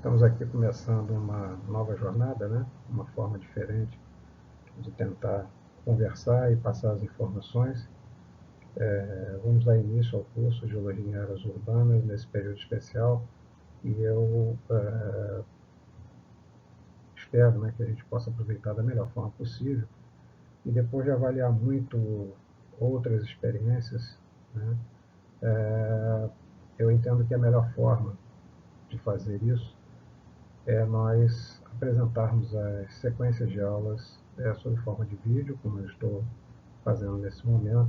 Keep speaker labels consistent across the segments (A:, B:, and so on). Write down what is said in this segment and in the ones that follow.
A: Estamos aqui começando uma nova jornada, né? Uma forma diferente de tentar conversar e passar as informações. Vamos dar início ao curso de Geologia em Áreas Urbanas nesse período especial e eu espero, né, que a gente possa aproveitar da melhor forma possível e depois de avaliar muito outras experiências, né, eu entendo que a melhor forma de fazer isso é nós apresentarmos as sequências de aulas sob forma de vídeo, como eu estou fazendo nesse momento,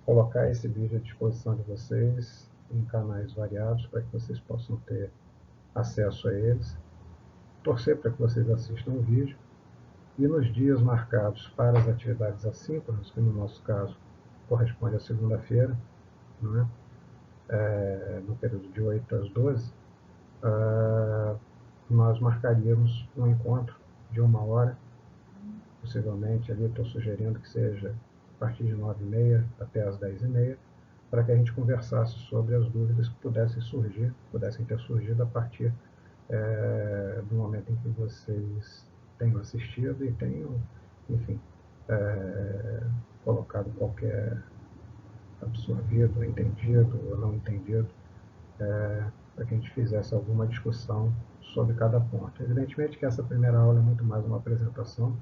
A: colocar esse vídeo à disposição de vocês em canais variados para que vocês possam ter acesso a eles, torcer para que vocês assistam o vídeo e nos dias marcados para as atividades assíncronas, que no nosso caso corresponde à segunda-feira, né, no período de 8 às 12, nós marcaríamos um encontro de 1 hora, possivelmente ali estou sugerindo que seja a partir de 9h30 até as 10h30, para que a gente conversasse sobre as dúvidas que pudessem ter surgido a partir do momento em que vocês tenham assistido e tenham, enfim, colocado qualquer absorvido, entendido ou não entendido, para que a gente fizesse alguma discussão sobre cada ponto. Evidentemente que essa primeira aula é muito mais uma apresentação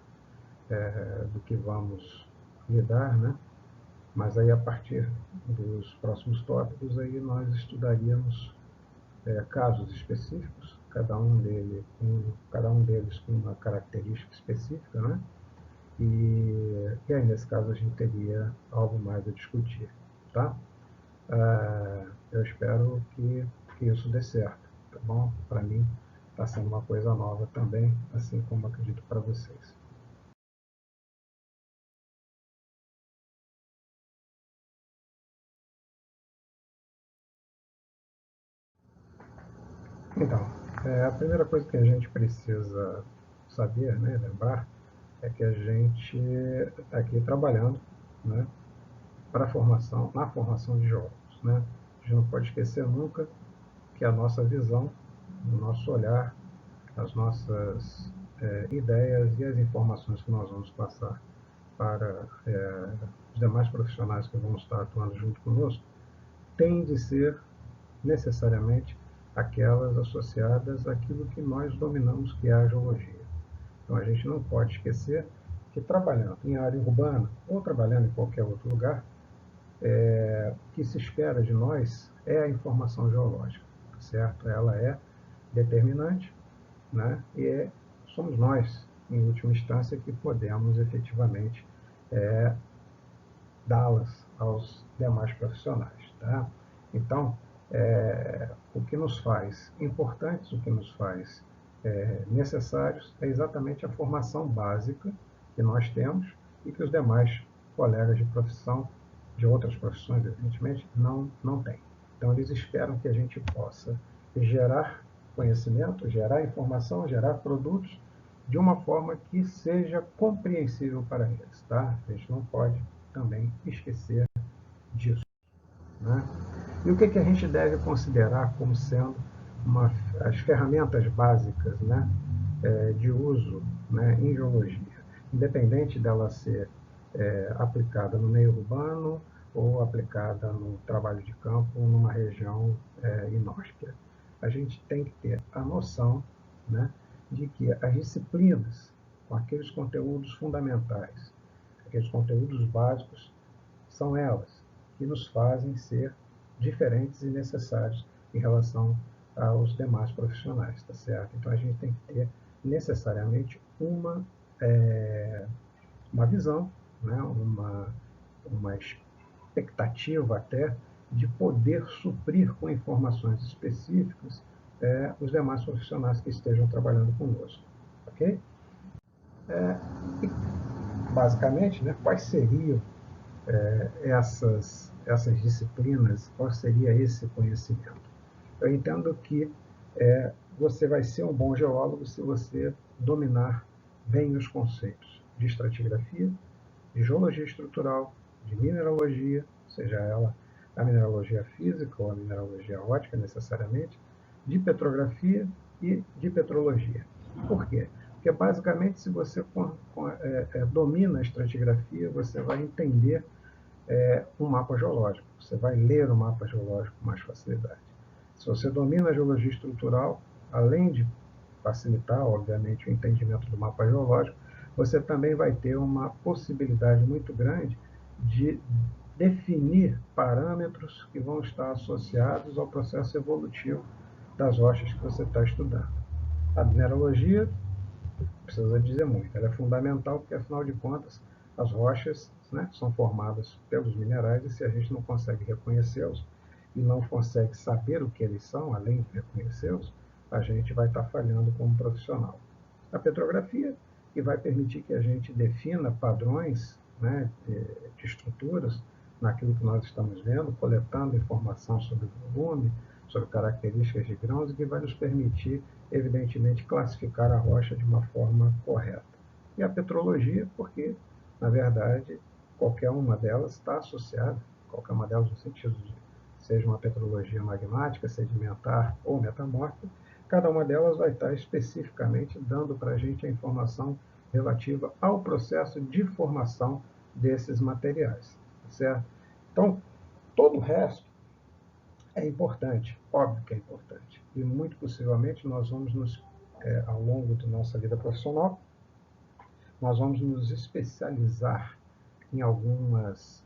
A: do que vamos lidar, né? Mas aí a partir dos próximos tópicos aí nós estudaríamos casos específicos, cada um deles com uma característica específica, né? E aí nesse caso a gente teria algo mais a discutir, tá? Eu espero que isso dê certo, tá bom? Para mim está sendo uma coisa nova também, assim como acredito para vocês. Então, a primeira coisa que a gente precisa saber, né, lembrar, é que a gente está aqui trabalhando, né, na formação de geólogos, né? A gente não pode esquecer nunca que a nossa visão, o nosso olhar, as nossas ideias e as informações que nós vamos passar para os demais profissionais que vão estar atuando junto conosco, tem de ser necessariamente aquelas associadas àquilo que nós dominamos, que é a geologia. Então a gente não pode esquecer que trabalhando em área urbana ou trabalhando em qualquer outro lugar, o que se espera de nós é a informação geológica, certo? Ela é determinante, né? E somos nós, em última instância, que podemos efetivamente dá-las aos demais profissionais, tá? Então, o que nos faz importantes, o que nos faz necessários, é exatamente a formação básica que nós temos e que os demais colegas de profissão, de outras profissões, evidentemente, não têm. Então, eles esperam que a gente possa gerar conhecimento, gerar informação, gerar produtos de uma forma que seja compreensível para eles, tá? A gente não pode também esquecer disso, né? E o que a gente deve considerar como sendo as ferramentas básicas, né, de uso, né, em geologia, independente dela ser aplicada no meio urbano ou aplicada no trabalho de campo ou numa região inóspita. A gente tem que ter a noção, né, de que as disciplinas, com aqueles conteúdos fundamentais, aqueles conteúdos básicos, são elas que nos fazem ser diferentes e necessários em relação aos demais profissionais, tá certo? Então a gente tem que ter necessariamente uma visão, né? uma expectativa até de poder suprir com informações específicas os demais profissionais que estejam trabalhando conosco, ok? E, basicamente, né, quais seriam essas disciplinas, qual seria esse conhecimento? Eu entendo que você vai ser um bom geólogo se você dominar bem os conceitos de estratigrafia, de geologia estrutural, de mineralogia, seja ela a mineralogia física ou a mineralogia ótica necessariamente, de petrografia e de petrologia. Por quê? Porque, basicamente, se você domina a estratigrafia, você vai entender um mapa geológico, você vai ler o mapa geológico com mais facilidade. Se você domina a geologia estrutural, além de facilitar, obviamente, o entendimento do mapa geológico, você também vai ter uma possibilidade muito grande de definir parâmetros que vão estar associados ao processo evolutivo das rochas que você está estudando. A mineralogia, precisa dizer muito, ela é fundamental porque, afinal de contas, as rochas, né, são formadas pelos minerais e se a gente não consegue reconhecê-los e não consegue saber o que eles são, além de reconhecê-los, a gente vai estar falhando como profissional. A petrografia, que vai permitir que a gente defina padrões, né, de estruturas naquilo que nós estamos vendo, coletando informação sobre volume, sobre características de grãos, e que vai nos permitir, evidentemente, classificar a rocha de uma forma correta. E a petrologia, porque, na verdade, qualquer uma delas está associada, qualquer uma delas no sentido de seja uma petrologia magmática, sedimentar ou metamórfica, cada uma delas vai estar especificamente dando para a gente a informação relativa ao processo de formação desses materiais, certo? Então, todo o resto é importante, óbvio que é importante, e muito possivelmente nós vamos ao longo da nossa vida profissional, nós vamos nos especializar em algumas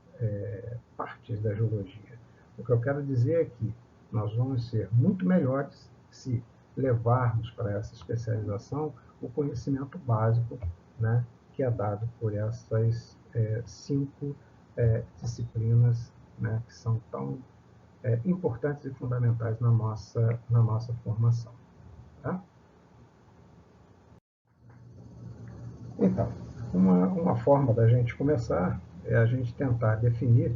A: partes da geologia. O que eu quero dizer é que nós vamos ser muito melhores se levarmos para essa especialização o conhecimento básico, né, que é dado por essas 5 disciplinas, né, que são tão importantes e fundamentais na nossa formação. Tá? Então, uma forma da gente começar é a gente tentar definir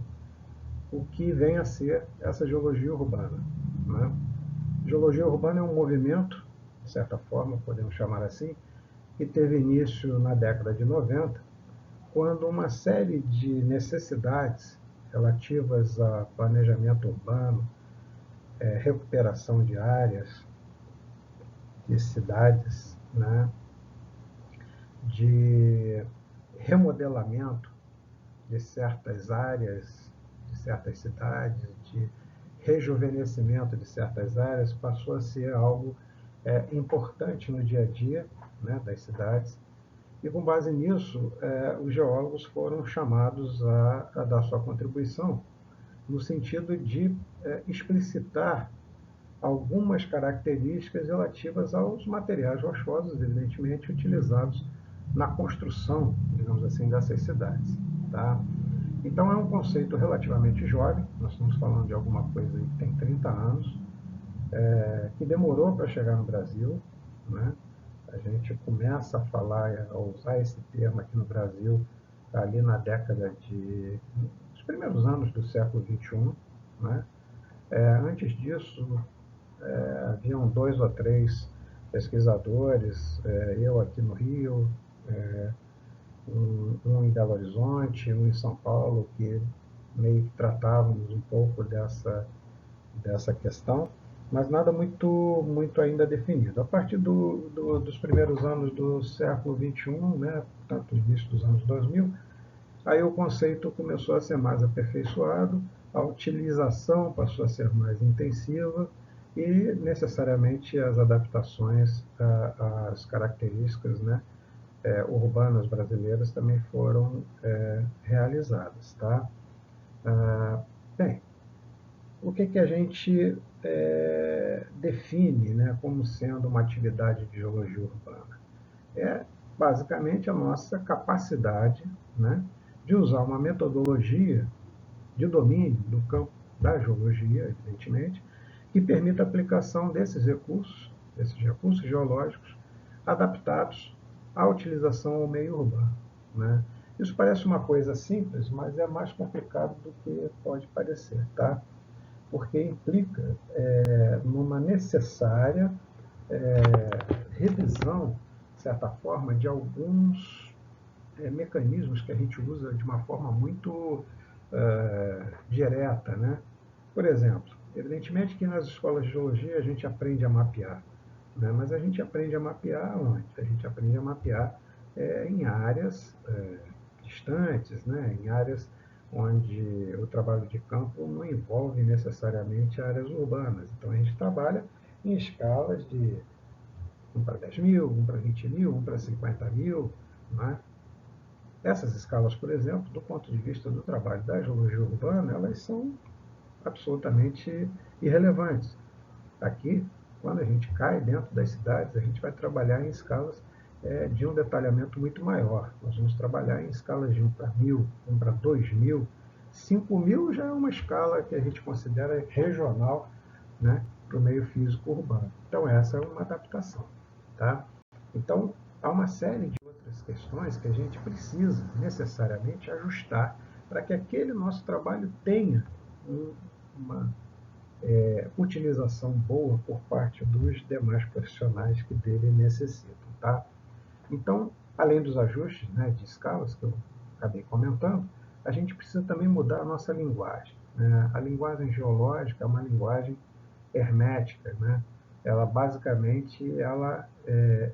A: o que vem a ser essa geologia urbana. Né? Geologia urbana é um movimento, de certa forma, podemos chamar assim, que teve início na década de 90, quando uma série de necessidades relativas a planejamento urbano, recuperação de áreas, de cidades, né, de remodelamento de certas áreas, de certas cidades, de rejuvenescimento de certas áreas, passou a ser algo importante no dia a dia, né, das cidades. E, com base nisso, os geólogos foram chamados a dar sua contribuição, no sentido de explicitar algumas características relativas aos materiais rochosos, evidentemente, utilizados na construção, digamos assim, dessas cidades. Tá? Então, é um conceito relativamente jovem, nós estamos falando de alguma coisa que tem 30 anos, que demorou para chegar no Brasil. Né? A gente começa a falar, a usar esse termo aqui no Brasil, ali na década os primeiros anos do século XXI. Né? Antes disso, haviam 2 ou 3 pesquisadores, eu aqui no Rio, um em Belo Horizonte, um em São Paulo, que meio que tratávamos um pouco dessa questão, mas nada muito ainda definido. A partir dos primeiros anos do século XXI, né, tanto no início dos anos 2000, aí o conceito começou a ser mais aperfeiçoado, a utilização passou a ser mais intensiva e, necessariamente, as adaptações às características, né, urbanas brasileiras também foram realizadas. Tá? Bem, o que a gente define, né, como sendo uma atividade de geologia urbana? É, basicamente, a nossa capacidade, né, de usar uma metodologia de domínio do campo da geologia, evidentemente, que permita a aplicação desses recursos geológicos, adaptados à utilização ao meio urbano. Né? Isso parece uma coisa simples, mas é mais complicado do que pode parecer, tá? Porque implica numa necessária revisão, de certa forma, de alguns mecanismos que a gente usa de uma forma muito direta. Né? Por exemplo, Evidentemente que nas escolas de geologia a gente aprende a mapear, né? Mas a gente aprende a mapear onde? A gente aprende a mapear em áreas distantes, né? Em áreas onde o trabalho de campo não envolve necessariamente áreas urbanas. Então a gente trabalha em escalas de 1 para 10 mil, 1 para 20 mil, 1 para 50 mil. Né? Essas escalas, por exemplo, do ponto de vista do trabalho da geologia urbana, elas são absolutamente irrelevantes. Aqui, quando a gente cai dentro das cidades, a gente vai trabalhar em escalas de um detalhamento muito maior. Nós vamos trabalhar em escalas de 1 para 1000, 1 para 2000, 5000 já é uma escala que a gente considera regional, né, para o meio físico urbano. Então, essa é uma adaptação. Tá? Então, há uma série de outras questões que a gente precisa necessariamente ajustar para que aquele nosso trabalho tenha uma utilização boa por parte dos demais profissionais que dele necessitam. Tá? Então, além dos ajustes, né, de escalas que eu acabei comentando, a gente precisa também mudar a nossa linguagem. Né? A linguagem geológica é uma linguagem hermética, né? Ela basicamente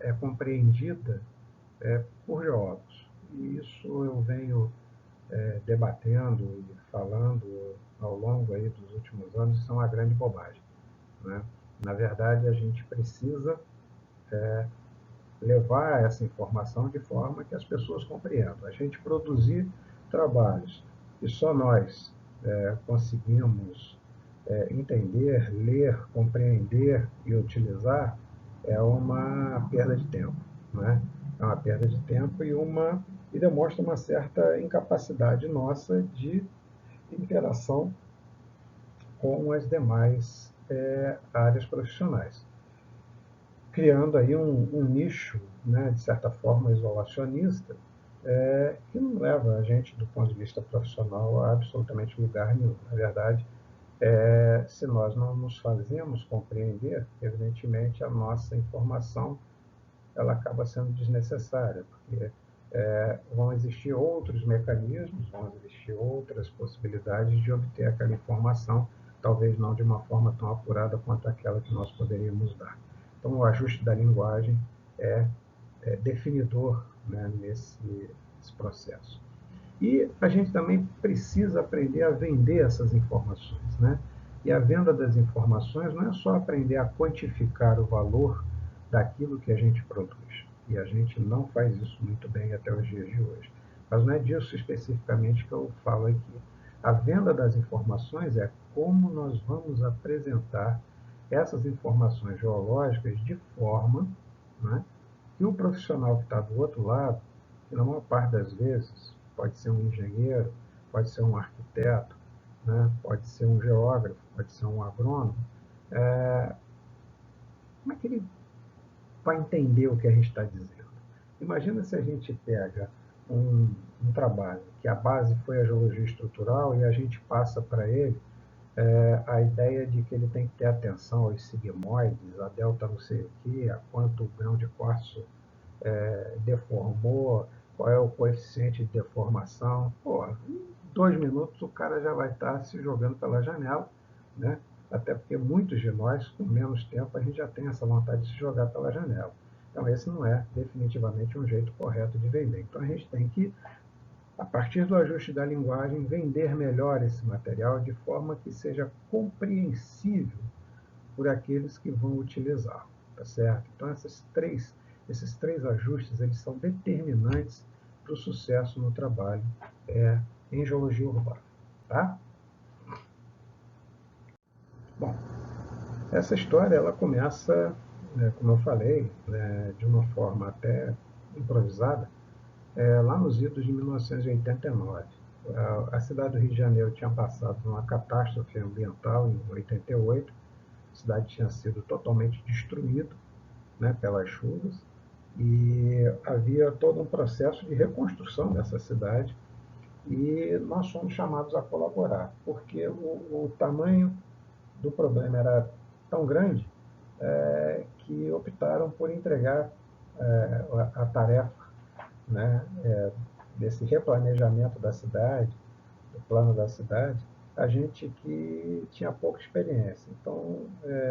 A: é compreendida por geólogos. E isso eu venho debatendo e falando ao longo aí dos últimos anos, isso é uma grande bobagem. Né? Na verdade, a gente precisa levar essa informação de forma que as pessoas compreendam. A gente produzir trabalhos que só nós conseguimos entender, ler, compreender e utilizar é uma perda de tempo. Né? É uma perda de tempo e demonstra uma certa incapacidade nossa de interação com as demais áreas profissionais, criando aí um nicho, né, de certa forma isolacionista, que não leva a gente, do ponto de vista profissional, a absolutamente lugar nenhum. Na verdade, se nós não nos fazemos compreender, evidentemente a nossa informação ela acaba sendo desnecessária, porque vão existir outros mecanismos, vão existir outras possibilidades de obter aquela informação, talvez não de uma forma tão apurada quanto aquela que nós poderíamos dar. Então, o ajuste da linguagem é definidor, né, nesse processo. E a gente também precisa aprender a vender essas informações. Né? E a venda das informações não é só aprender a quantificar o valor daquilo que a gente produz. E a gente não faz isso muito bem até os dias de hoje. Mas não é disso especificamente que eu falo aqui. A venda das informações é como nós vamos apresentar essas informações geológicas de forma, né, que o profissional que está do outro lado, que na maior parte das vezes pode ser um engenheiro, pode ser um arquiteto, né, pode ser um geógrafo, pode ser um agrônomo, como é que ele vai entender o que a gente está dizendo? Imagina se a gente pega um trabalho que a base foi a geologia estrutural e a gente passa para ele a ideia de que ele tem que ter atenção aos sigmoides, a delta não sei o que, a quanto o grão de quartzo deformou, qual é o coeficiente de deformação. Pô, em 2 minutos o cara já vai estar se jogando pela janela, né? Até porque muitos de nós, com menos tempo, a gente já tem essa vontade de se jogar pela janela. Então, esse não é definitivamente um jeito correto de vender. Então, a gente tem que, a partir do ajuste da linguagem, vender melhor esse material de forma que seja compreensível por aqueles que vão utilizá-lo, tá certo? Então, esses três ajustes, eles são determinantes para o sucesso no trabalho em geologia urbana, tá? Bom, essa história, ela começa, como eu falei, de uma forma até improvisada, lá nos idos de 1989. A cidade do Rio de Janeiro tinha passado por uma catástrofe ambiental em 88, a cidade tinha sido totalmente destruída, né, pelas chuvas, e havia todo um processo de reconstrução dessa cidade e nós fomos chamados a colaborar, porque o tamanho do problema era tão grande que optaram por entregar a tarefa, né, desse replanejamento da cidade, do plano da cidade, a gente que tinha pouca experiência. Então,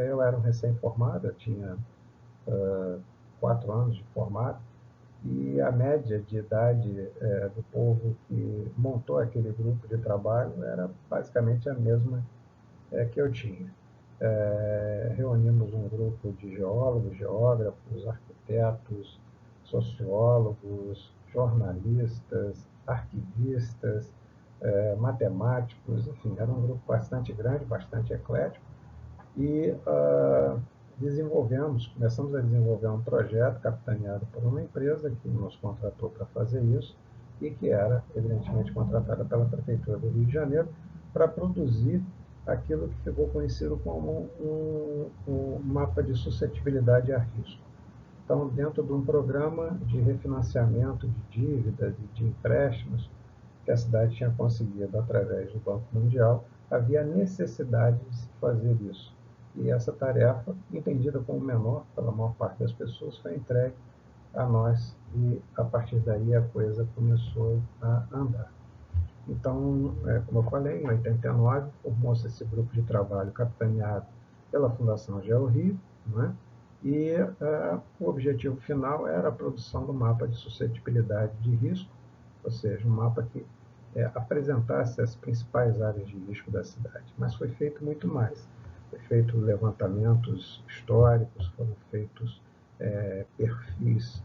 A: eu era um recém-formado, eu tinha 4 anos de formado, e a média de idade do povo que montou aquele grupo de trabalho era basicamente a mesma que eu tinha. Reunimos um grupo de geólogos, geógrafos, arquitetos, sociólogos, jornalistas, arquivistas, matemáticos, enfim, era um grupo bastante grande, bastante eclético, e começamos a desenvolver um projeto capitaneado por uma empresa que nos contratou para fazer isso e que era, evidentemente, contratada pela Prefeitura do Rio de Janeiro para produzir aquilo que ficou conhecido como um mapa de suscetibilidade a risco. Então, dentro de um programa de refinanciamento de dívidas e de empréstimos que a cidade tinha conseguido através do Banco Mundial, havia necessidade de se fazer isso. E essa tarefa, entendida como menor pela maior parte das pessoas, foi entregue a nós e, a partir daí, a coisa começou a andar. Então, como eu falei, em 89, formou-se esse grupo de trabalho capitaneado pela Fundação GeoRio, né? E o objetivo final era a produção do mapa de suscetibilidade de risco, ou seja, um mapa que apresentasse as principais áreas de risco da cidade. Mas foi feito muito mais. Foi feito levantamentos históricos, foram feitos perfis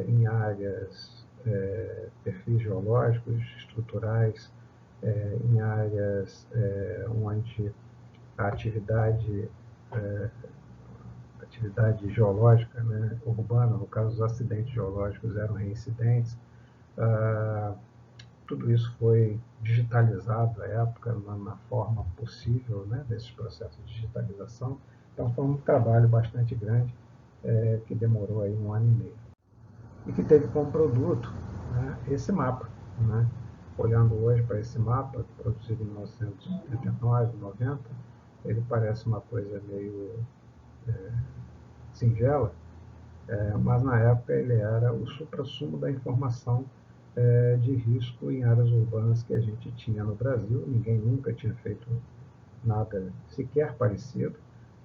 A: em áreas, perfis geológicos, estruturais, em áreas onde a atividade geológica, né, urbana, no caso os acidentes geológicos eram reincidentes. Tudo isso foi digitalizado à época na forma possível, né, desses processos de digitalização. Então foi um trabalho bastante grande que demorou aí 1 ano e meio e que teve como produto, né, esse mapa, né? Olhando hoje para esse mapa, produzido em 1989, 90, ele parece uma coisa meio singela, mas na época ele era o suprassumo da informação de risco em áreas urbanas que a gente tinha no Brasil. Ninguém nunca tinha feito nada sequer parecido.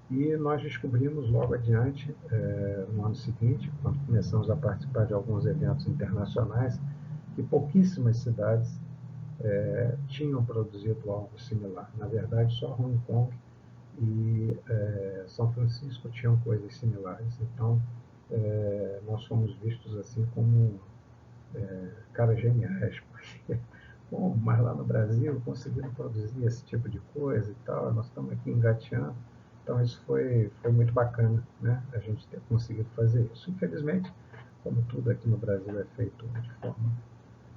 A: E nós descobrimos logo adiante, no ano seguinte, quando começamos a participar de alguns eventos internacionais, que pouquíssimas cidades tinham produzido algo similar. Na verdade, só Hong Kong e São Francisco tinham coisas similares. Então, nós fomos vistos assim como caras geniais, porque, bom, mas lá no Brasil conseguiram produzir esse tipo de coisa e tal, nós estamos aqui engateando. Então, isso foi muito bacana, né, a gente ter conseguido fazer isso. Infelizmente, como tudo aqui no Brasil é feito de forma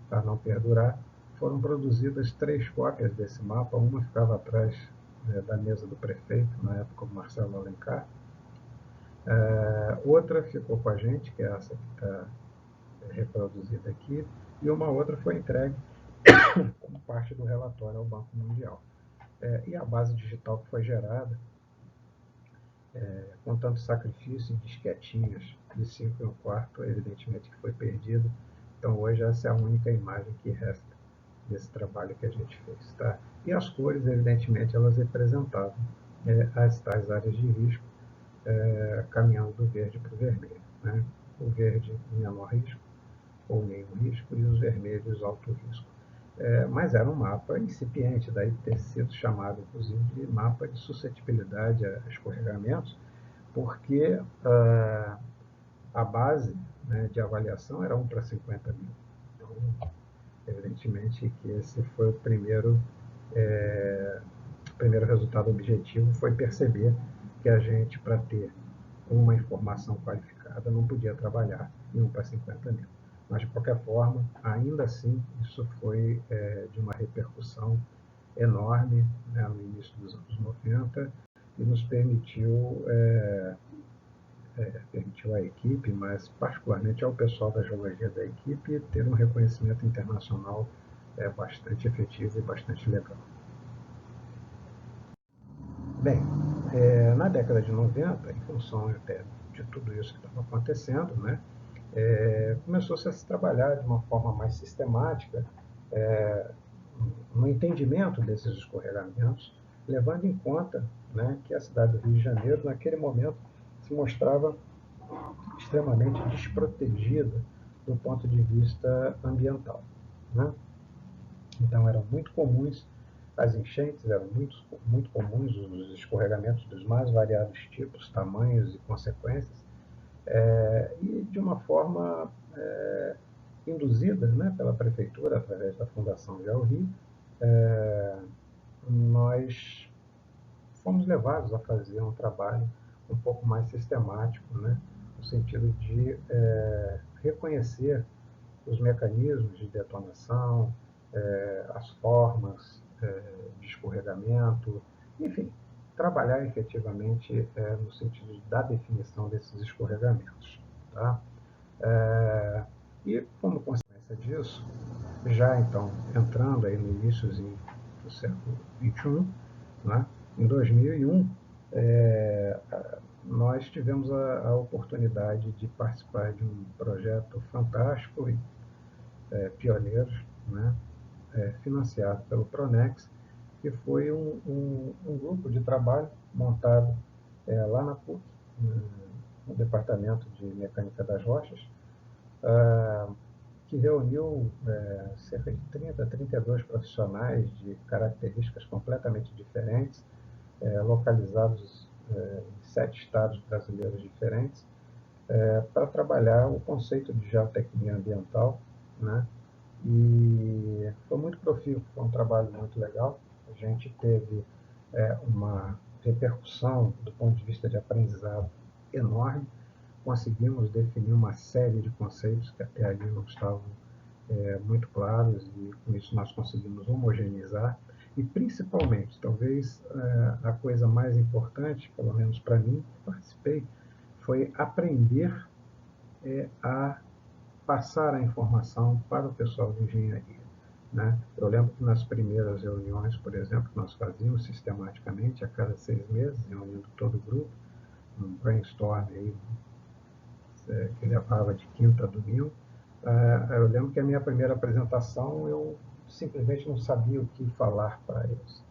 A: para não perdurar, foram produzidas 3 cópias desse mapa. Uma ficava atrás da mesa do prefeito, na época o Marcelo Alencar. Outra ficou com a gente, que é essa que está reproduzida aqui, e uma outra foi entregue como parte do relatório ao Banco Mundial. E a base digital que foi gerada, com tanto sacrifício em disquetinhas de 5 e 1/4, evidentemente que foi perdida. Então hoje essa é a única imagem que resta desse trabalho que a gente fez. Tá? E as cores, evidentemente, elas representavam as tais áreas de risco, caminhando do verde para o vermelho. Né? O verde, menor risco, ou nenhum risco, e os vermelhos, alto risco. Mas era um mapa incipiente, daí ter sido chamado, inclusive, de mapa de suscetibilidade a escorregamentos, porque a base, né, de avaliação era 1 para 50 mil. Então, evidentemente que esse foi o primeiro resultado objetivo, foi perceber que a gente, para ter uma informação qualificada, não podia trabalhar em 1 para 50 mil. Mas, de qualquer forma, ainda assim, isso foi de uma repercussão enorme, né, no início dos anos 90 e nos permitiu à equipe, mas particularmente ao pessoal da geologia da equipe, ter um reconhecimento internacional bastante efetivo e bastante legal. Bem, na década de 90, em função até de tudo isso que estava acontecendo, né, começou-se a se trabalhar de uma forma mais sistemática no entendimento desses escorregamentos, levando em conta, né, que a cidade do Rio de Janeiro, naquele momento, se mostrava extremamente desprotegida do ponto de vista ambiental, né? Então eram muito comuns as enchentes, eram muito comuns os escorregamentos dos mais variados tipos, tamanhos e consequências, e de uma forma induzida, né, pela prefeitura, através da Fundação Rio, nós fomos levados a fazer um trabalho um pouco mais sistemático, né, no sentido de reconhecer os mecanismos de detonação, as formas de escorregamento, enfim, trabalhar efetivamente no sentido da definição desses escorregamentos. Tá? E como consequência disso, já então entrando aí no início do século XXI, né, em 2001, nós tivemos a oportunidade de participar de um projeto fantástico e pioneiro, né, financiado pelo Pronex, que foi um grupo de trabalho montado lá na PUC, no Departamento de Mecânica das Rochas, que reuniu cerca de 30, 32 profissionais de características completamente diferentes, localizados em 7 estados brasileiros diferentes, para trabalhar o conceito de geotecnia ambiental, né? E foi muito profícuo, foi um trabalho muito legal. A gente teve uma repercussão do ponto de vista de aprendizado enorme. Conseguimos definir uma série de conceitos que até ali não estavam muito claros, e com isso nós conseguimos homogeneizar. E principalmente, talvez a coisa mais importante, pelo menos para mim, que participei, foi aprender a passar a informação para o pessoal de engenharia. Né? Eu lembro que nas primeiras reuniões, por exemplo, que nós fazíamos sistematicamente a cada 6 meses, reunindo todo o grupo, um brainstorm aí, que levava de quinta a domingo. Eu lembro que a minha primeira apresentação eu simplesmente não sabia o que falar para eles.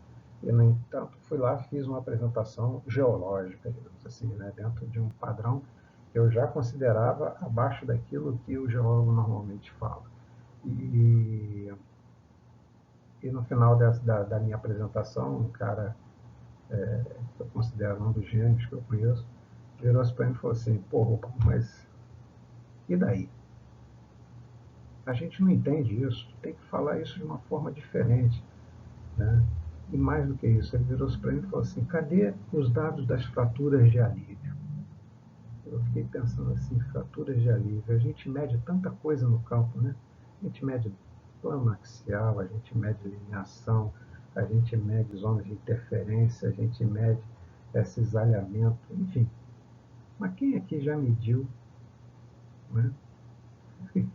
A: E, no entanto, fui lá, fiz uma apresentação geológica, digamos assim, né, dentro de um padrão que eu já considerava abaixo daquilo que o geólogo normalmente fala. E no final da minha apresentação, um cara que eu considero um dos gênios que eu conheço, virou-se para mim e falou assim: pô, mas e daí? A gente não entende isso, tem que falar isso de uma forma diferente. Né? E mais do que isso, ele virou-se para mim e falou assim: cadê os dados das fraturas de alívio? Eu fiquei pensando assim: fraturas de alívio. A gente mede tanta coisa no campo, né? A gente mede plano axial, a gente mede lineação, a gente mede zonas de interferência, a gente mede esse cisalhamento, enfim. Mas quem aqui já mediu, né?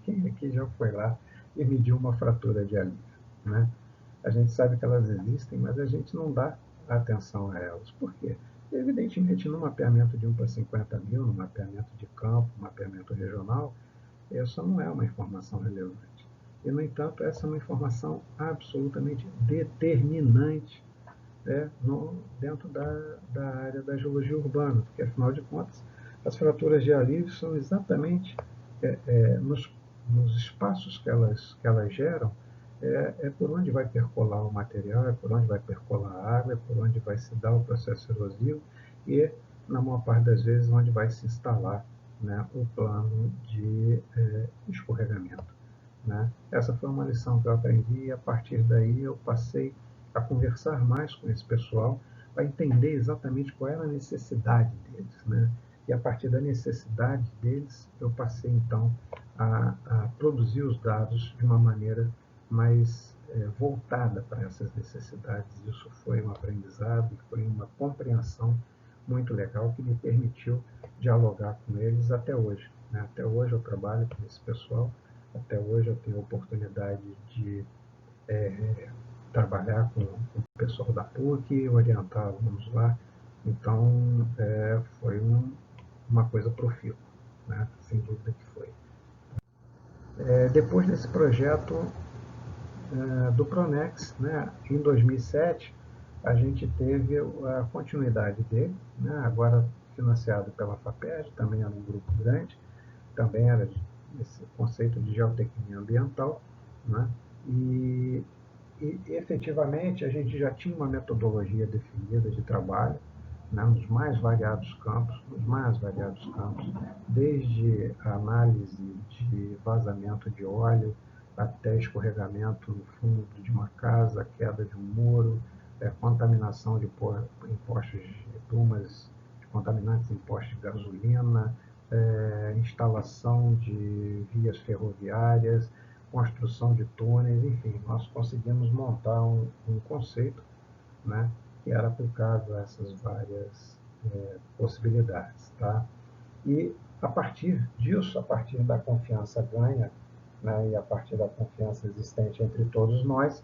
A: Quem aqui já foi lá e mediu uma fratura de alívio, né? A gente sabe que elas existem, mas a gente não dá atenção a elas. Por quê? Evidentemente, no mapeamento de 1 para 50 mil, no mapeamento de campo, mapeamento regional, essa não é uma informação relevante. E, no entanto, essa é uma informação absolutamente determinante, dentro da área da geologia urbana, porque, afinal de contas, as fraturas de alívio são exatamente nos espaços que elas geram, por onde vai percolar o material, é por onde vai percolar a água, é por onde vai se dar o processo erosivo e, na maior parte das vezes, onde vai se instalar, né, o plano de escorregamento. Né? Essa foi uma lição que eu aprendi, e a partir daí eu passei a conversar mais com esse pessoal para entender exatamente qual era a necessidade deles. Né? E a partir da necessidade deles, eu passei então a produzir os dados de uma maneira mais voltada para essas necessidades. Isso foi um aprendizado e foi uma compreensão muito legal que me permitiu dialogar com eles até hoje. Né? Até hoje eu trabalho com esse pessoal, até hoje eu tenho a oportunidade de trabalhar com o pessoal da PUC, orientar alunos lá. Então, foi uma coisa profícua, né? Sem dúvida que foi. Depois desse projeto, do Pronex, né? Em 2007, a gente teve a continuidade dele, né? Agora financiado pela FAPERJ, também era um grupo grande, também era esse conceito de geotecnia ambiental, né? E, e efetivamente a gente já tinha uma metodologia definida de trabalho, né, nos mais variados campos, desde a análise de vazamento de óleo até escorregamento no fundo de uma casa, queda de um muro, contaminação de postos de turmas de contaminantes em postos de gasolina, instalação de vias ferroviárias, construção de túneis, enfim, nós conseguimos montar um conceito, né, que era aplicável a essas várias possibilidades. Tá? E a partir disso, a partir da confiança ganha, né, e a partir da confiança existente entre todos nós,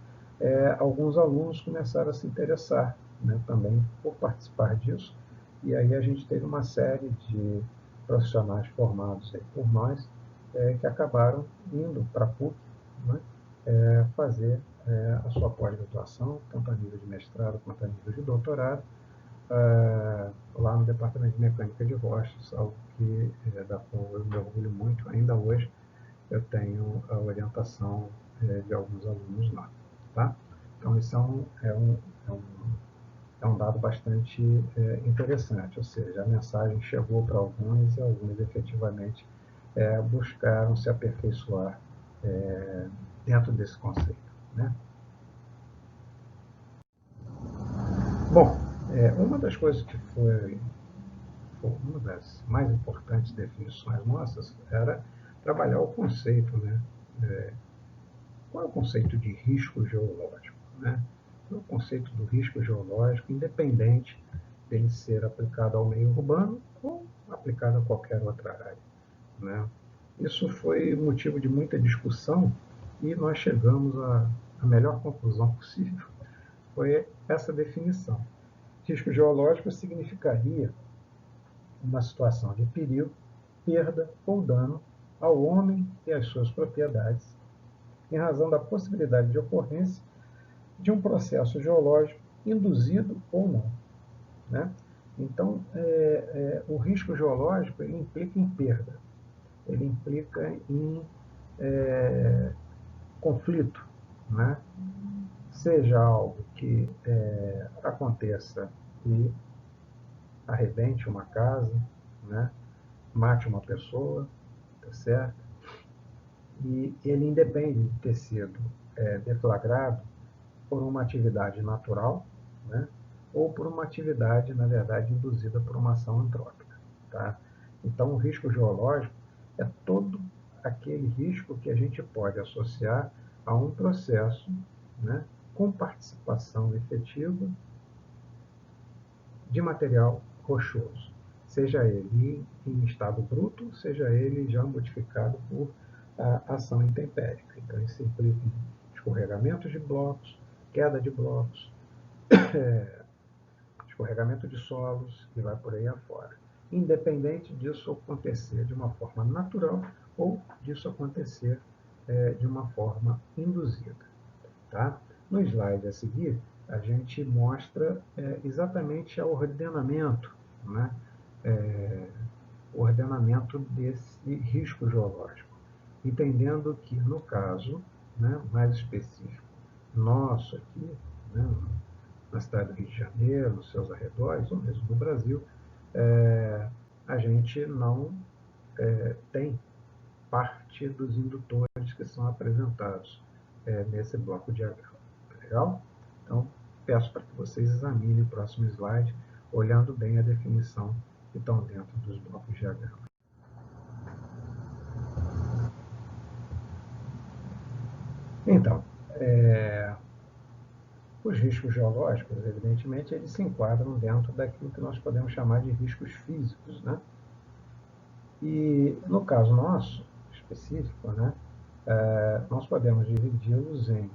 A: alguns alunos começaram a se interessar, né, também por participar disso, e aí a gente teve uma série de profissionais formados aí por nós, que acabaram indo para a PUC, né, fazer a sua pós-graduação, tanto a nível de mestrado quanto a nível de doutorado, lá no Departamento de Mecânica de Rochas, algo que, da qual eu me orgulho muito. Ainda hoje eu tenho a orientação de alguns alunos lá. Tá? Então, isso é um dado bastante interessante, ou seja, a mensagem chegou para alguns e alguns efetivamente buscaram se aperfeiçoar dentro desse conceito. Né? Bom, uma das coisas que foi uma das mais importantes definições nossas era trabalhar o conceito, né? Qual é o conceito de risco geológico? Né? O conceito do risco geológico, independente dele ser aplicado ao meio urbano ou aplicado a qualquer outra área. Né? Isso foi motivo de muita discussão e nós chegamos à melhor conclusão possível. Foi essa definição. Risco geológico significaria uma situação de perigo, perda ou dano ao homem e às suas propriedades, em razão da possibilidade de ocorrência de um processo geológico induzido ou não. Né? Então, o risco geológico ele implica em perda, ele implica em conflito, né? Seja algo que aconteça e arrebente uma casa, né? Mate uma pessoa, tá certo? E ele independe de ter sido deflagrado por uma atividade natural, né? Ou por uma atividade, na verdade, induzida por uma ação antrópica. Tá? Então, o risco geológico é todo aquele risco que a gente pode associar a um processo, né, com participação efetiva de material rochoso, seja ele em estado bruto, seja ele já modificado por ação intempérica. Então, isso implica em escorregamentos de blocos, queda de blocos, escorregamento de solos e vai por aí afora. Independente disso acontecer de uma forma natural ou disso acontecer de uma forma induzida. Tá? No slide a seguir, a gente mostra exatamente o ordenamento, né? O ordenamento desse risco geológico, entendendo que, no caso, né, mais específico, nosso aqui, né, na cidade do Rio de Janeiro, nos seus arredores, ou mesmo no Brasil, a gente não tem parte dos indutores que são apresentados nesse bloco diagrama. Tá legal? Então, peço para que vocês examinem o próximo slide, olhando bem a definição que estão dentro dos blocos diagrama. Então, os riscos geológicos, evidentemente, eles se enquadram dentro daquilo que nós podemos chamar de riscos físicos, né? E no caso nosso, específico, né, nós podemos dividi-los em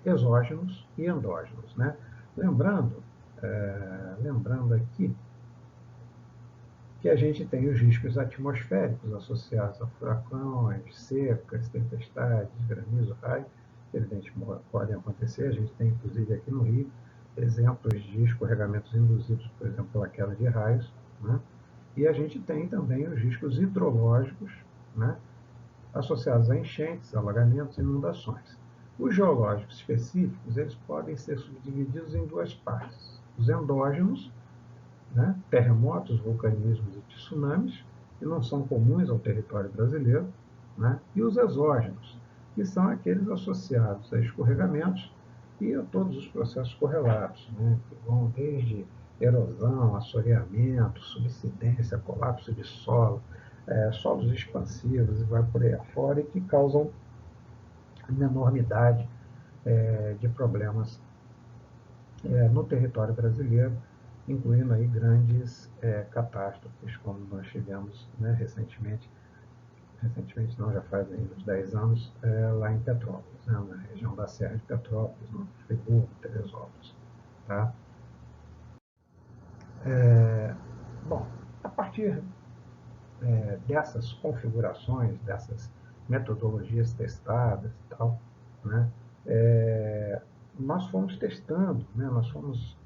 A: exógenos e endógenos. Né? Lembrando aqui que a gente tem os riscos atmosféricos associados a furacões, secas, tempestades, granizo, raio, evidentemente podem acontecer. A gente tem, inclusive, aqui no Rio, exemplos de escorregamentos induzidos, por exemplo, pela queda de raios, né? E a gente tem também os riscos hidrológicos, né, associados a enchentes, alagamentos e inundações. Os geológicos específicos, eles podem ser subdivididos em duas partes. Os endógenos, né, terremotos, vulcanismos e tsunamis, que não são comuns ao território brasileiro, né, e os exógenos, que são aqueles associados a escorregamentos e a todos os processos correlatos, né, que vão desde erosão, assoreamento, subsidência, colapso de solo, solos expansivos e vai por aí afora, e que causam uma enormidade de problemas no território brasileiro, incluindo aí grandes catástrofes, como nós tivemos, né, recentemente não, já faz aí uns 10 anos, lá em Petrópolis, né, na região da Serra de Petrópolis, no Friburgo, Teresópolis. Tá? Bom, a partir dessas configurações, dessas metodologias testadas e tal, né, nós fomos testando, né, nós fomos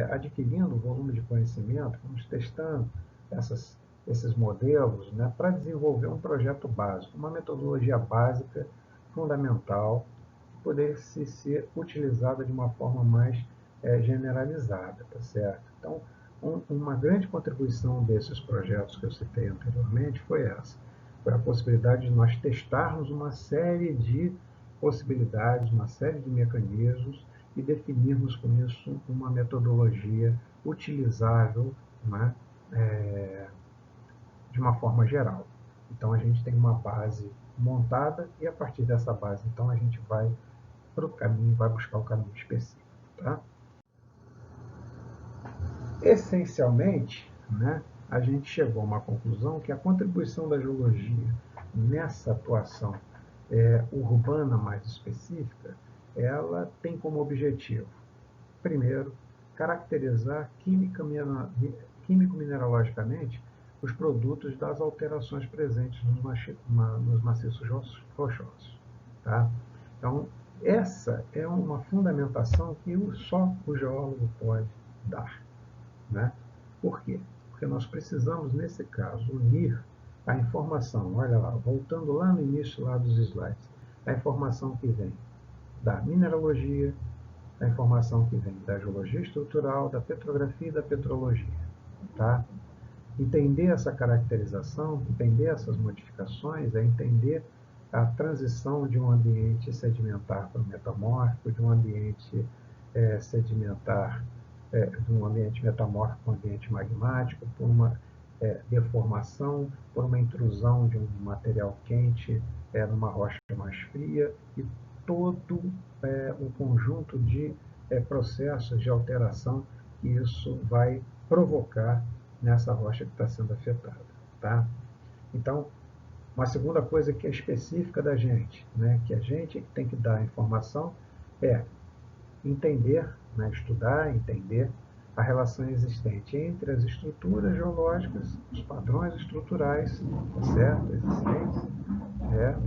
A: adquirindo volume de conhecimento, fomos testando esses modelos, né, para desenvolver um projeto básico, uma metodologia básica, fundamental, que pudesse ser utilizada de uma forma mais generalizada, tá certo? Então, uma grande contribuição desses projetos que eu citei anteriormente foi essa. Foi a possibilidade de nós testarmos uma série de possibilidades, uma série de mecanismos e definirmos com isso uma metodologia utilizável, né, de uma forma geral. Então a gente tem uma base montada e a partir dessa base, então a gente vai para o caminho, vai buscar o caminho específico. Tá? Essencialmente, né, a gente chegou a uma conclusão que a contribuição da geologia nessa atuação urbana mais específica, ela tem como objetivo, primeiro, caracterizar químico-mineralogicamente os produtos das alterações presentes nos maciços rochosos. Tá? Então, essa é uma fundamentação que só o geólogo pode dar. Né? Por quê? Porque nós precisamos, nesse caso, unir a informação, olha lá, voltando lá no início lá dos slides, a informação que vem da mineralogia, a informação que vem da geologia estrutural, da petrografia e da petrologia. Tá? Entender essa caracterização, entender essas modificações, é entender a transição de um ambiente sedimentar para o metamórfico, de um ambiente sedimentar, de um ambiente metamórfico para um ambiente magmático, por uma deformação, por uma intrusão de um material quente numa rocha mais fria, e todo um conjunto de processos de alteração que isso vai provocar nessa rocha que está sendo afetada. Tá? Então, uma segunda coisa que é específica da gente, né, que a gente tem que dar a informação, é entender, né, estudar, entender a relação existente entre as estruturas geológicas, os padrões estruturais, tá certo, existentes,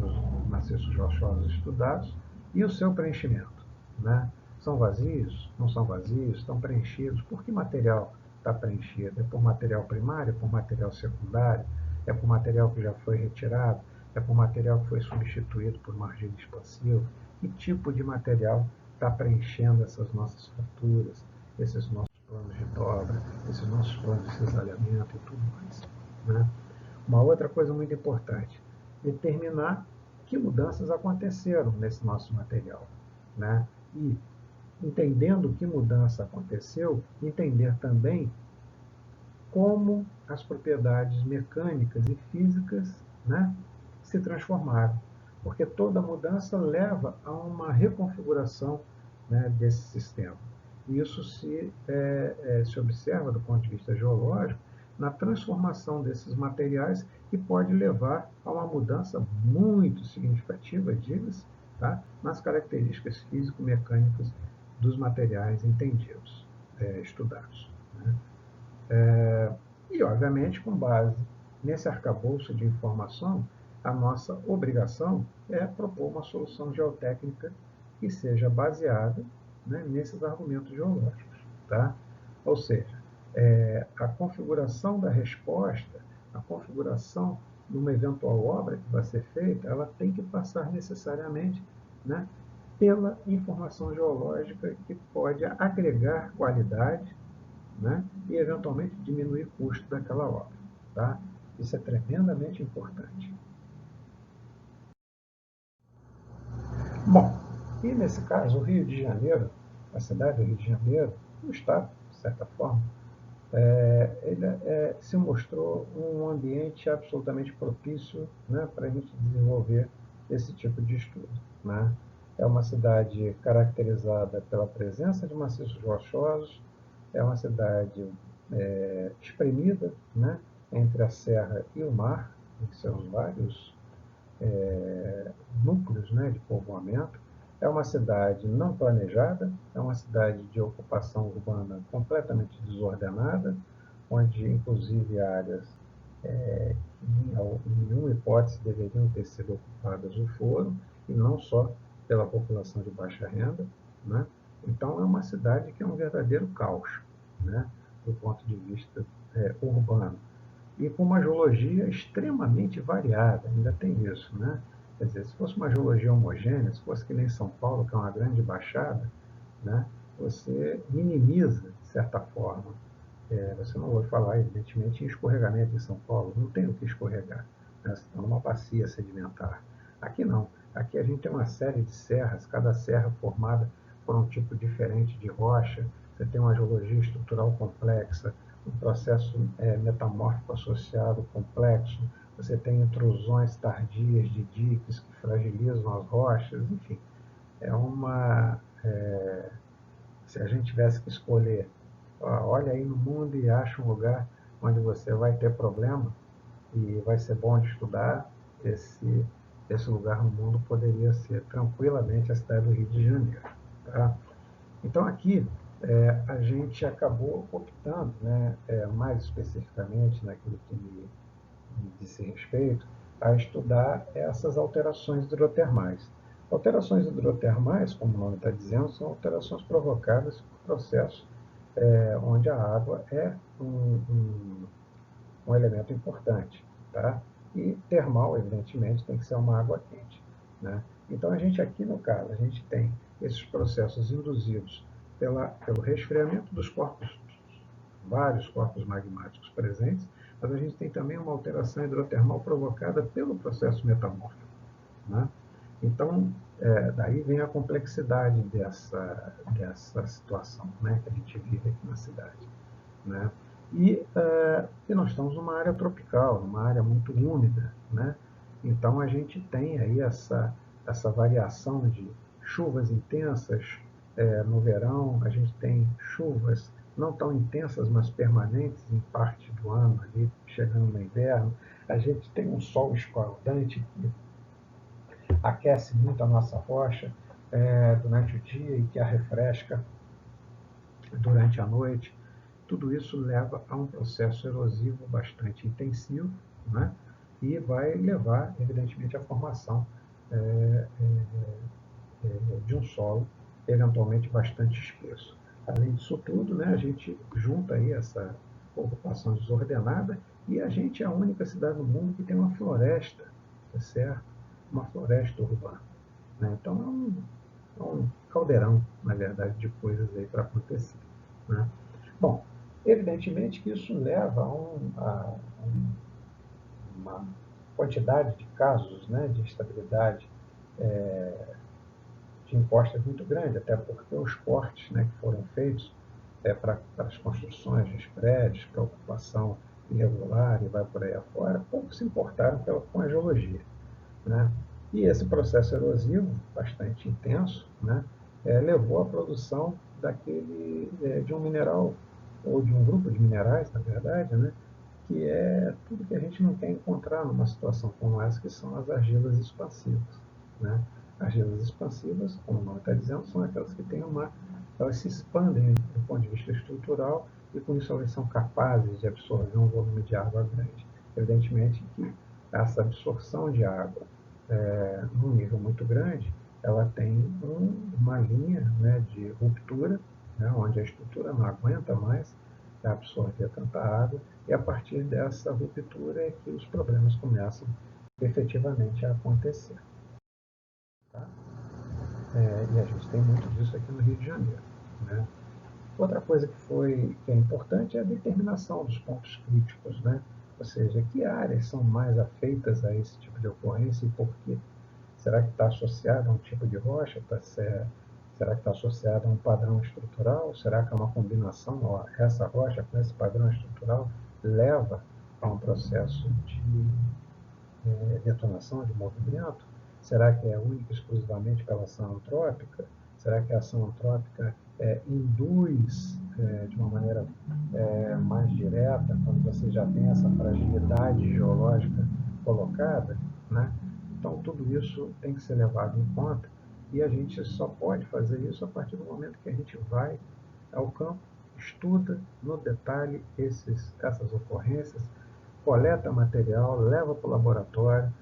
A: nos maciços rochosos estudados, e o seu preenchimento. Né? São vazios? Não são vazios? Estão preenchidos? Por que material está preenchido? É por material primário? É por material secundário? É por material que já foi retirado? É por material que foi substituído por margem expansiva? Que tipo de material está preenchendo essas nossas fraturas, esses nossos planos de dobra, esses nossos planos de cisalhamento e tudo mais? Né? Uma outra coisa muito importante, determinar que mudanças aconteceram nesse nosso material. Né? E, entendendo que mudança aconteceu, entender também como as propriedades mecânicas e físicas, né, se transformaram. Porque toda mudança leva a uma reconfiguração, né, desse sistema. E isso se observa do ponto de vista geológico na transformação desses materiais, que pode levar a uma mudança muito significativa, diga-se, tá, nas características físico-mecânicas dos materiais entendidos, estudados. Né? E, obviamente, com base nesse arcabouço de informação, a nossa obrigação é propor uma solução geotécnica que seja baseada, né, nesses argumentos geológicos. Tá? Ou seja, a configuração da resposta, a configuração de uma eventual obra que vai ser feita, ela tem que passar necessariamente, né, pela informação geológica que pode agregar qualidade, né, e eventualmente diminuir o custo daquela obra. Tá? Isso é tremendamente importante. Bom, e nesse caso, o Rio de Janeiro, a cidade do Rio de Janeiro, o Estado, de certa forma, ele se mostrou um ambiente absolutamente propício, né, para a gente desenvolver esse tipo de estudo. Né? É uma cidade caracterizada pela presença de maciços rochosos, é uma cidade espremida, né, entre a serra e o mar, em seus vários núcleos, né, de povoamento. É uma cidade não planejada, é uma cidade de ocupação urbana completamente desordenada, onde inclusive áreas em nenhuma hipótese deveriam ter sido ocupadas o foram, e não só pela população de baixa renda. Né? Então é uma cidade que é um verdadeiro caos, né, do ponto de vista urbano. E com uma geologia extremamente variada, ainda tem isso. Né? Quer dizer, se fosse uma geologia homogênea, se fosse que nem São Paulo, que é uma grande baixada, né, você minimiza, de certa forma. Você não vai falar, evidentemente, em escorregamento em São Paulo, não tem o que escorregar. Né? Você está numa bacia sedimentar. Aqui não. Aqui a gente tem uma série de serras, cada serra formada por um tipo diferente de rocha, você tem uma geologia estrutural complexa, um processo metamórfico associado complexo, você tem intrusões tardias de diques que fragilizam as rochas, enfim. É uma. Se a gente tivesse que escolher, olha aí no mundo e acha um lugar onde você vai ter problema e vai ser bom de estudar, esse lugar no mundo poderia ser tranquilamente a cidade do Rio de Janeiro. Tá? Então aqui a gente acabou optando, né, mais especificamente naquilo que me disse respeito, a estudar essas alterações hidrotermais. Alterações hidrotermais, como o nome está dizendo, são alterações provocadas por processos onde a água é um elemento importante. Tá? E termal, evidentemente, tem que ser uma água quente. Né? Então, a gente aqui, no caso, a gente tem esses processos induzidos pelo resfriamento dos corpos, vários corpos magmáticos presentes, mas a gente tem também uma alteração hidrotermal provocada pelo processo metamórfico. Né? Então, daí vem a complexidade dessa situação, né, que a gente vive aqui na cidade. Né? E nós estamos numa área tropical, numa área muito úmida. Né? Então, a gente tem aí essa variação de chuvas intensas no verão, a gente tem chuvas não tão intensas, mas permanentes em parte do ano, ali, chegando no inverno. A gente tem um sol escaldante que aquece muito a nossa rocha durante o dia e que a refresca durante a noite. Tudo isso leva a um processo erosivo bastante intensivo, né? E vai levar, evidentemente, à formação de um solo eventualmente bastante espesso. Além disso tudo, né, a gente junta aí essa ocupação desordenada e a gente é a única cidade no mundo que tem uma floresta, tá certo? Uma floresta urbana. Né? Então é um caldeirão, na verdade, de coisas aí para acontecer. Né? Bom, evidentemente que isso leva a uma quantidade de casos, né, de instabilidade de encostas muito grande, até porque os cortes, né, que foram feitos para as construções dos prédios, para a ocupação irregular e vai por aí afora, pouco se importaram com a geologia. Né? E esse processo erosivo, bastante intenso, né, levou à produção de um mineral, ou de um grupo de minerais, na verdade, né, que é tudo que a gente não quer encontrar numa situação como essa, que são as argilas expansivas. Né? Argilas expansivas, como o nome está dizendo, são aquelas que têm elas se expandem do ponto de vista estrutural e com isso elas são capazes de absorver um volume de água grande. Evidentemente que essa absorção de água num nível muito grande, ela tem uma linha, né, de ruptura, né, onde a estrutura não aguenta mais absorver tanta água, e a partir dessa ruptura é que os problemas começam efetivamente a acontecer. Tá? E a gente tem muito disso aqui no Rio de Janeiro. Né? Outra coisa que é importante é a determinação dos pontos críticos, né? Ou seja, que áreas são mais afeitas a esse tipo de ocorrência e por quê? Será que está associado a um tipo de rocha? Será que está associado a um padrão estrutural? Será que é uma combinação? Ó, essa rocha com esse padrão estrutural leva a um processo de detonação, de movimento? Será que é única e exclusivamente pela ação antrópica? Será que a ação antrópica induz de uma maneira mais direta, quando você já tem essa fragilidade geológica colocada? Né? Então, tudo isso tem que ser levado em conta e a gente só pode fazer isso a partir do momento que a gente vai ao campo, estuda no detalhe essas ocorrências, coleta material, leva para o laboratório,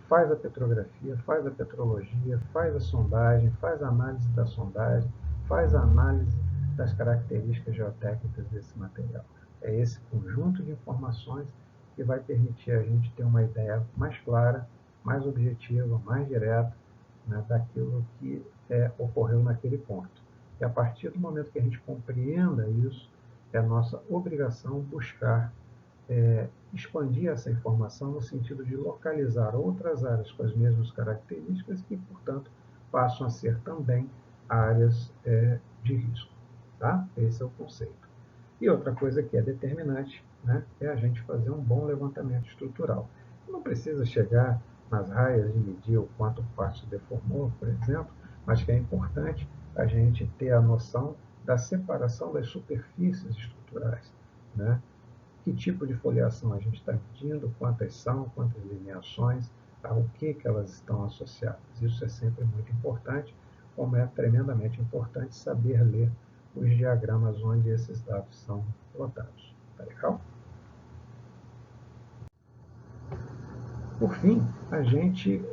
A: faz a petrografia, faz a petrologia, faz a sondagem, faz a análise da sondagem, faz a análise das características geotécnicas desse material. É esse conjunto de informações que vai permitir a gente ter uma ideia mais clara, mais objetiva, mais direta, né, daquilo que ocorreu naquele ponto. E a partir do momento que a gente compreenda isso, é nossa obrigação buscar expandir essa informação no sentido de localizar outras áreas com as mesmas características que, portanto, passam a ser também áreas de risco. Tá? Esse é o conceito. E outra coisa que é determinante, né, é a gente fazer um bom levantamento estrutural. Não precisa chegar nas raias de medir o quanto o quartzo deformou, por exemplo, mas que é importante a gente ter a noção da separação das superfícies estruturais. Né? Que tipo de foliação a gente está medindo, quantas são, quantas lineações, ao que elas estão associadas. Isso é sempre muito importante, como é tremendamente importante saber ler os diagramas onde esses dados são plotados. Tá legal? Por fim, a gente,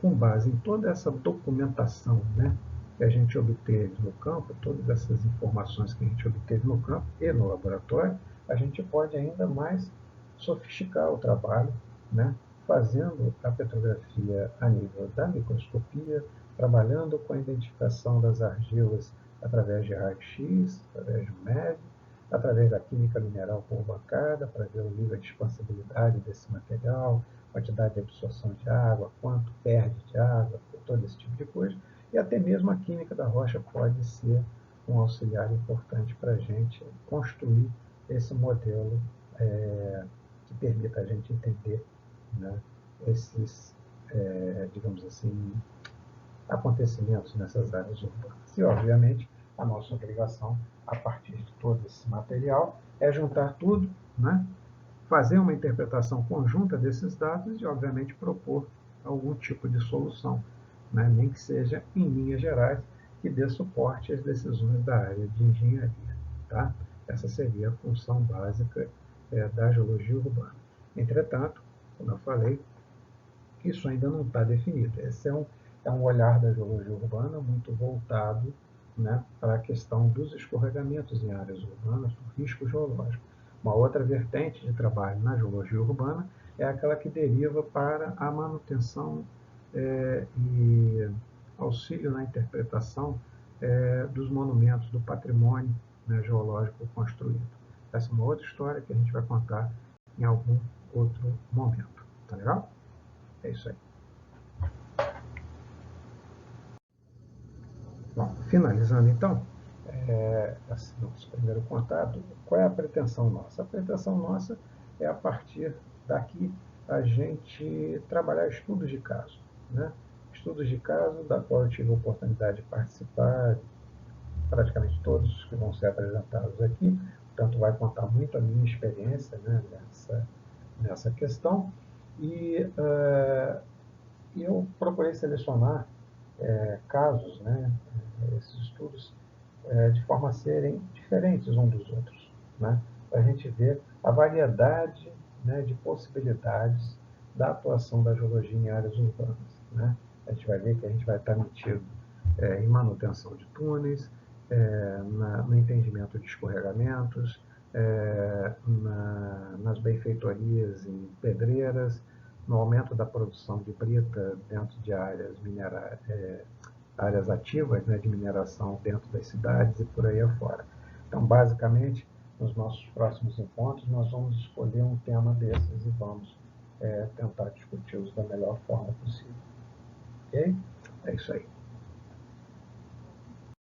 A: com base em toda essa documentação, né, que a gente obteve no campo, todas essas informações que a gente obteve no campo e no laboratório, a gente pode ainda mais sofisticar o trabalho, né, fazendo a petrografia a nível da microscopia, trabalhando com a identificação das argilas através de raio-x, através do MEV, através da química mineral por bancada, para ver o nível de expansibilidade desse material, quantidade de absorção de água, quanto perde de água, todo esse tipo de coisa. E até mesmo a química da rocha pode ser um auxiliar importante para a gente construir esse modelo que permita a gente entender, né, esses, digamos assim, acontecimentos nessas áreas urbanas. E, obviamente, a nossa obrigação, a partir de todo esse material, é juntar tudo, né, fazer uma interpretação conjunta desses dados e, obviamente, propor algum tipo de solução, né? Nem que seja em linhas gerais, que dê suporte às decisões da área de engenharia. Tá? Essa seria a função básica da geologia urbana. Entretanto, como eu falei, isso ainda não está definido. Esse é um olhar da geologia urbana muito voltado, né, para a questão dos escorregamentos em áreas urbanas, do risco geológico. Uma outra vertente de trabalho na geologia urbana é aquela que deriva para a manutenção e auxílio na interpretação dos monumentos, do patrimônio, né, geológico construído. Essa é uma outra história que a gente vai contar em algum outro momento. Tá legal? É isso aí. Bom, finalizando então, esse nosso primeiro contato, qual é a pretensão nossa? A pretensão nossa é, a partir daqui, a gente trabalhar estudos de caso. Né? Estudos de caso, da qual eu tive a oportunidade de participar, praticamente todos os que vão ser apresentados aqui, portanto, vai contar muito a minha experiência, né, nessa questão. E eu procurei selecionar casos, né, esses estudos, de forma a serem diferentes uns dos outros, né, para a gente ver a variedade, né, de possibilidades da atuação da geologia em áreas urbanas. Né. A gente vai ver que a gente vai estar metido em manutenção de túneis, no entendimento de escorregamentos, nas benfeitorias em pedreiras, no aumento da produção de brita dentro de áreas ativas, né, de mineração dentro das cidades e por aí afora. Então, basicamente, nos nossos próximos encontros, nós vamos escolher um tema desses e vamos tentar discuti-los da melhor forma possível. Ok? É isso aí.